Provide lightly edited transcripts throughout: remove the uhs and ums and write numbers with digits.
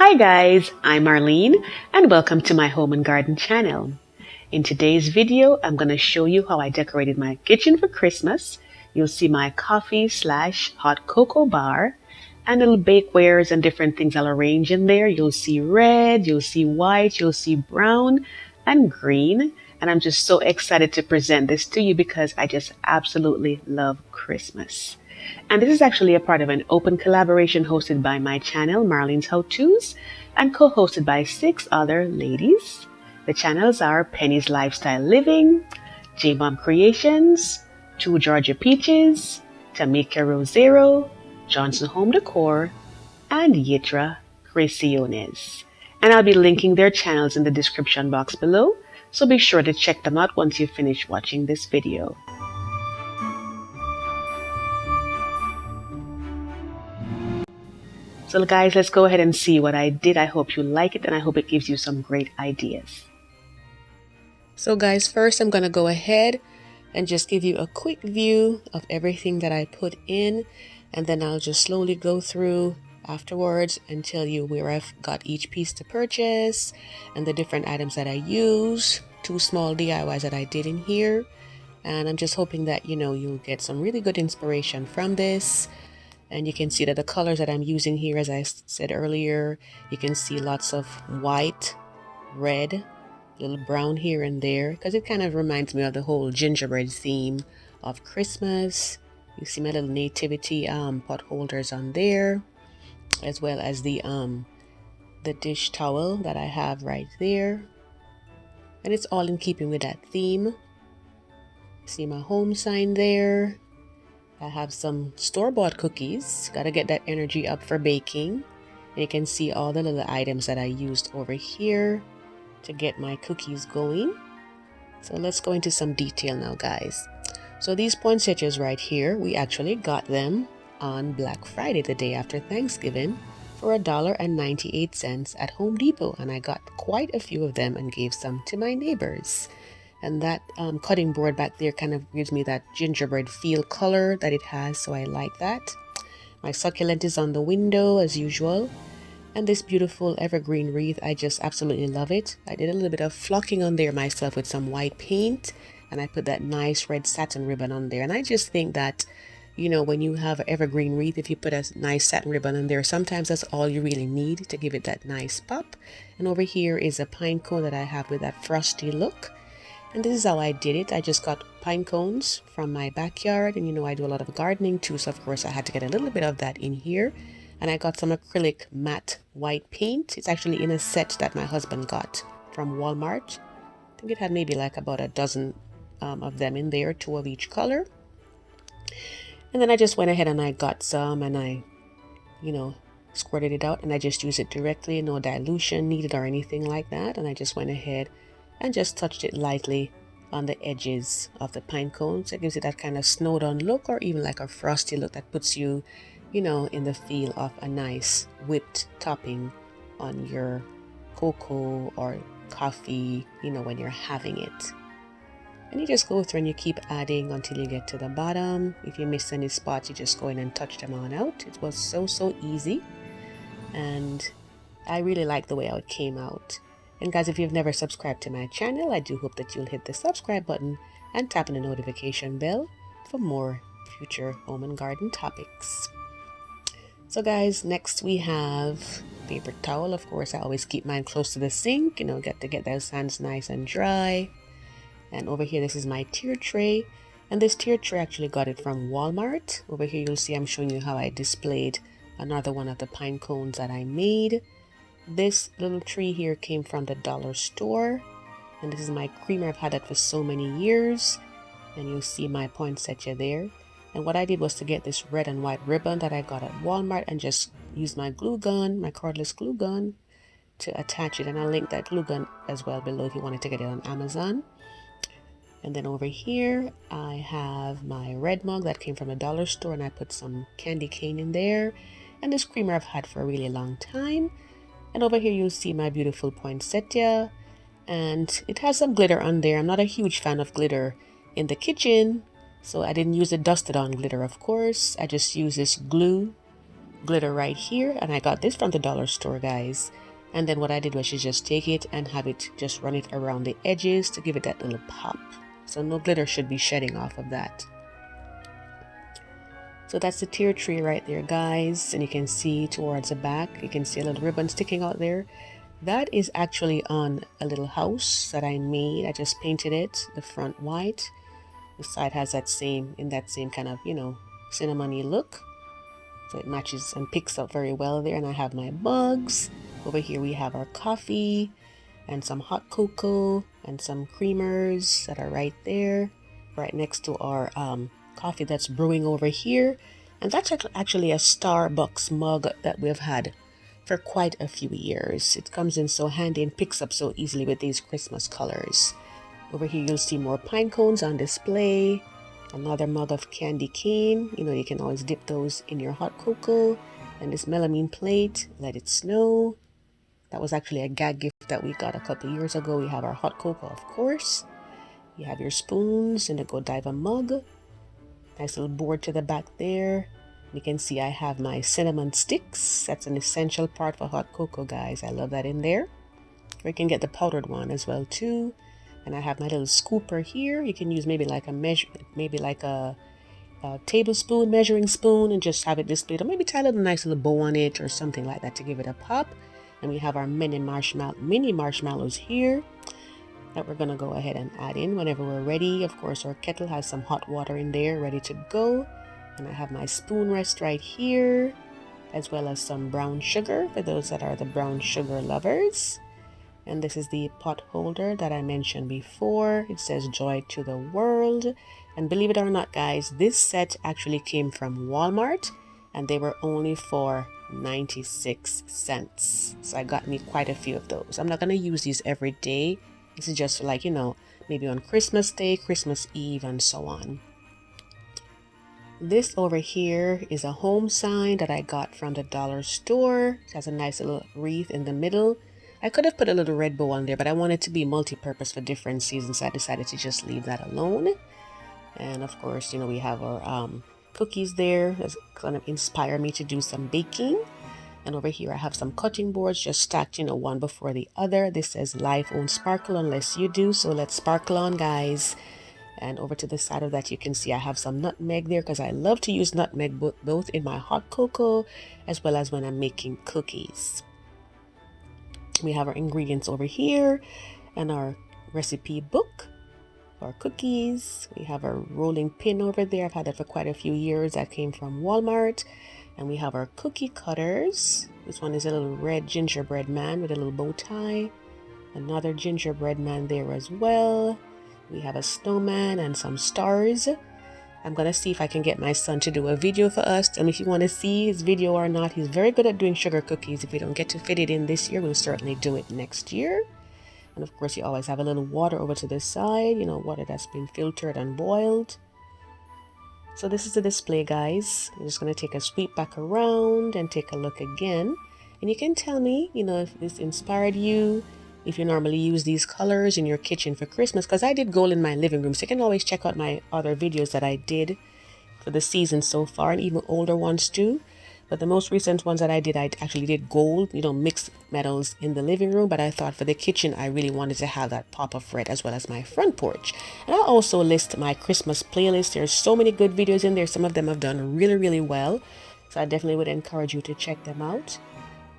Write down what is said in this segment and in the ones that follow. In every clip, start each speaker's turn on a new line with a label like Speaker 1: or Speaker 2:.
Speaker 1: Hi guys, I'm Marlene and welcome to my home and garden channel. In today's video, I'm going to show you how I decorated my kitchen for Christmas. You'll see my coffee/hot cocoa bar and little bakewares and different things I'll arrange in there. You'll see red, you'll see white, you'll see brown and green. And I'm just so excited to present this to you because I just absolutely love Christmas. And this is actually a part of an open collaboration hosted by my channel, Marlene's How To's, and co-hosted by 6 other ladies. The channels are Penny's Lifestyle Living, JMom Creations, 2 Georgia Peaches, Tamekia Rosero, Johnson Home Decor, and Yitra Creaciones. And I'll be linking their channels in the description box below, so be sure to check them out once you finish watching this video. So guys, let's go ahead and see what I did. I hope you like it and I hope it gives you some great ideas. So guys, first I'm going to go ahead and just give you a quick view of everything that I put in, and then I'll just slowly go through afterwards and tell you where I've got each piece to purchase and the different items that I use, 2 small DIYs that I did in here. And I'm just hoping that you'll get some really good inspiration from this. And you can see that the colors that I'm using here, as I said earlier, you can see lots of white, red, little brown here and there, because it kind of reminds me of the whole gingerbread theme of Christmas. You see my little nativity pot holders on there, as well as the dish towel that I have right there. And it's all in keeping with that theme. See my home sign there. I have some store-bought cookies. Gotta get that energy up for baking. And you can see all the little items that I used over here to get my cookies going. So let's go into some detail now, guys. So these poinsettias right here, we actually got them on Black Friday, the day after Thanksgiving, for $1.98 at Home Depot. And I got quite a few of them and gave some to my neighbors. And that cutting board back there kind of gives me that gingerbread feel color that it has, so I like that. My succulent is on the window as usual. And this beautiful evergreen wreath, I just absolutely love it. I did a little bit of flocking on there myself with some white paint, and I put that nice red satin ribbon on there. And I just think that, when you have an evergreen wreath, if you put a nice satin ribbon on there, sometimes that's all you really need to give it that nice pop. And over here is a pine cone that I have with that frosty look. And this is how I did it. I just got pine cones from my backyard, and I do a lot of gardening too, so of course I had to get a little bit of that in here. And I got some acrylic matte white paint. It's actually in a set that my husband got from Walmart. I think it had maybe like about a dozen of them in there, 2 of each color. And then I just went ahead and I got some, and I squirted it out, and I just used it directly, no dilution needed or anything like that. And I just went ahead and just touched it lightly on the edges of the pine cones. It gives it that kind of snowed on look, or even like a frosty look that puts you, in the feel of a nice whipped topping on your cocoa or coffee, when you're having it. And you just go through and you keep adding until you get to the bottom. If you miss any spots, you just go in and touch them on out. It was so easy. And I really like the way how it came out. And guys, if you've never subscribed to my channel, I do hope that you'll hit the subscribe button and tap on the notification bell for more future home and garden topics. So guys, next we have paper towel. Of course, I always keep mine close to the sink, get those hands nice and dry. And over here, this is my tier tray. And this tier tray, I actually got it from Walmart. Over here, you'll see I'm showing you how I displayed another one of the pine cones that I made. This little tree here came from the dollar store, and this is my creamer. I've had that for so many years, and you'll see my poinsettia there. And what I did was to get this red and white ribbon that I got at Walmart and just use my glue gun, my cordless glue gun, to attach it. And I'll link that glue gun as well below if you wanted to get it on Amazon. And then over here I have my red mug that came from the dollar store, and I put some candy cane in there. And this creamer I've had for a really long time. And over here you'll see my beautiful poinsettia, and it has some glitter on there. I'm not a huge fan of glitter in the kitchen, so I didn't use the dusted on glitter, of course. I just use this glue glitter right here, and I got this from the dollar store, guys. And then what I did was just take it and have it just run it around the edges to give it that little pop. So no glitter should be shedding off of that. So that's the tier tree right there, guys. And you can see towards the back, you can see a little ribbon sticking out there. That is actually on a little house that I made. I just painted it, the front white. The side has that same kind of, you know, cinnamony look. So it matches and picks up very well there. And I have my mugs. Over here we have our coffee and some hot cocoa and some creamers that are right there, right next to our coffee that's brewing over here. And that's actually a Starbucks mug that we've had for quite a few years. It comes in so handy and picks up so easily with these Christmas colors. Over here you'll see more pine cones on display. Another mug of candy cane. You know, you can always dip those in your hot cocoa. And this melamine plate, let it snow. That was actually a gag gift that we got a couple years ago. We have our hot cocoa, of course. You have your spoons in the Godiva mug. Nice little board to the back there. You can see I have my cinnamon sticks. That's an essential part for hot cocoa, guys. I love that in there. Or you can get the powdered one as well too. And I have my little scooper here. You can use maybe like a tablespoon, measuring spoon, and just have it displayed, or maybe tie a little nice little bow on it or something like that to give it a pop. And we have our mini marshmallows here that we're gonna go ahead and add in whenever we're ready. Of course, our kettle has some hot water in there ready to go. And I have my spoon rest right here, as well as some brown sugar for those that are the brown sugar lovers. And this is the pot holder that I mentioned before. It says joy to the world. And believe it or not, guys, this set actually came from Walmart, and they were only for 96 cents. So I got me quite a few of those. I'm not going to use these every day. This is just like, you know, maybe on Christmas Day, Christmas Eve, and so on. This over here is a home sign that I got from the dollar store. It has a nice little wreath in the middle. I could have put a little red bow on there, but I wanted to be multi-purpose for different seasons, so I decided to just leave that alone. And of course, you know, we have our cookies there. That's going to inspire me to do some baking. And over here I have some cutting boards just stacked, you know, one before the other. This says life won't sparkle unless you do, so let's sparkle on, guys. And over to the side of that you can see I have some nutmeg there, because I love to use nutmeg both in my hot cocoa as well as when I'm making cookies. We have our ingredients over here and our recipe book. Our cookies. We have our rolling pin over there. I've had that for quite a few years. That came from Walmart. And we have our cookie cutters. This one is a little red gingerbread man with a little bow tie. Another gingerbread man there as well. We have a snowman and some stars. I'm gonna see if I can get my son to do a video for us. And if you want to see his video or not, he's very good at doing sugar cookies. If we don't get to fit it in this year, we'll certainly do it next year. And of course, you always have a little water over to this side, you know, water that's been filtered and boiled. So this is the display, guys. I'm just going to take a sweep back around and take a look again. And you can tell me, you know, if this inspired you, if you normally use these colors in your kitchen for Christmas, because I did gold in my living room. So you can always check out my other videos that I did for the season so far, and even older ones too. But the most recent ones that I actually did gold, you know, mixed metals in the living room. But I thought for the kitchen, I really wanted to have that pop of red as well as my front porch. And I'll also list my Christmas playlist. There's so many good videos in there. Some of them have done really, really well. So I definitely would encourage you to check them out.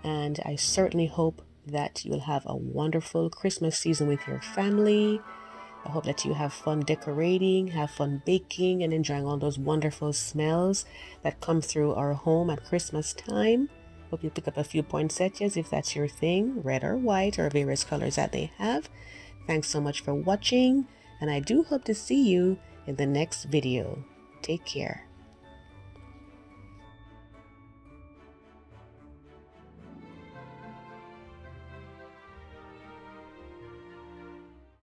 Speaker 1: And I certainly hope that you'll have a wonderful Christmas season with your family. I hope that you have fun decorating, have fun baking, and enjoying all those wonderful smells that come through our home at Christmas time. Hope you pick up a few poinsettias if that's your thing, red or white or various colors that they have. Thanks so much for watching, and I do hope to see you in the next video. Take care.